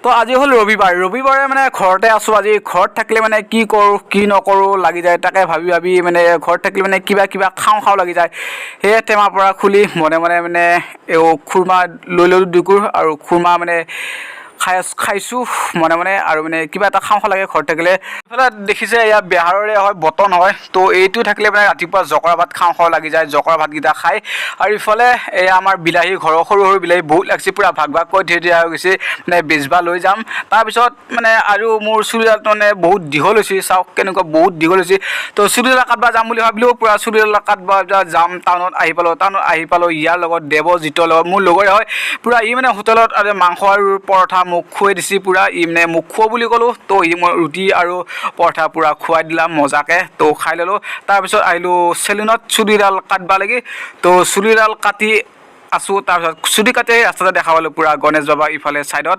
তো আজি হ'ল ৰবিবাৰে মানে ঘৰতে আছোঁ। আজি ঘৰত থাকিলে মানে কি কৰোঁ কি নকৰোঁ লাগি যায়, তাকে ভাবি মানে ঘৰত থাকিলে মানে কিবা খাওঁ লাগি যায়। সেয়ে টেমাৰ পৰা খুলি মনে মানে খুৰমা লৈ ল'লোঁ দুগুৰ, আৰু খুৰমা মানে খাইছোঁ মনে আৰু মানে কিবা এটা খাওঁ লাগে ঘৰত থাকিলে। এইফালে দেখিছে এয়া বেহাৰৰে হয়, বটন হয়। তো এইটো থাকিলে মানে ৰাতিপুৱা জকৰা ভাত খাওঁ লাগি যায়, জকৰা ভাতকেইটা খাই। আৰু ইফালে এয়া আমাৰ বিলাহী, ঘৰৰ সৰু বিলাহী বহুত লাগিছে, পূৰা ভাগকৈ দিয়া হৈ গৈছে, মানে বেচবা লৈ যাম। তাৰপিছত মানে আৰু মোৰ চুলিডাল মানে বহুত দীঘল হৈছে, চাওক কেনেকুৱা বহুত দীঘল হৈছে। তো চুলিডাল কাটবা যাম বুলি ভাবিলোঁ, পূৰা চুলিডাল কাটবা যাম। টাউনত আহি পালোঁ ইয়াৰ লগত দেৱজিতৰ লগত, মোৰ লগৰে হয় পূৰা। ই মানে হোটেলত মাংস আৰু পৰঠা মোক খুৱাই দিছে পূৰা। ই মানে মোক খোৱা বুলি ক'লোঁ, তো ই মই ৰুটি আৰু পৰঠা পূৰা খুৱাই দিলাম মজাকৈ। তো খাই ল'লোঁ। তাৰপিছত আহিলোঁ চেলুনত চুলিডাল কাটবা লাগি। তো চুলিডাল কাটি আছোঁ। তাৰপিছত চুলি কাটি ৰাস্তাতে দেখা পালোঁ পূৰা গণেশ বাবা ইফালে ছাইডত।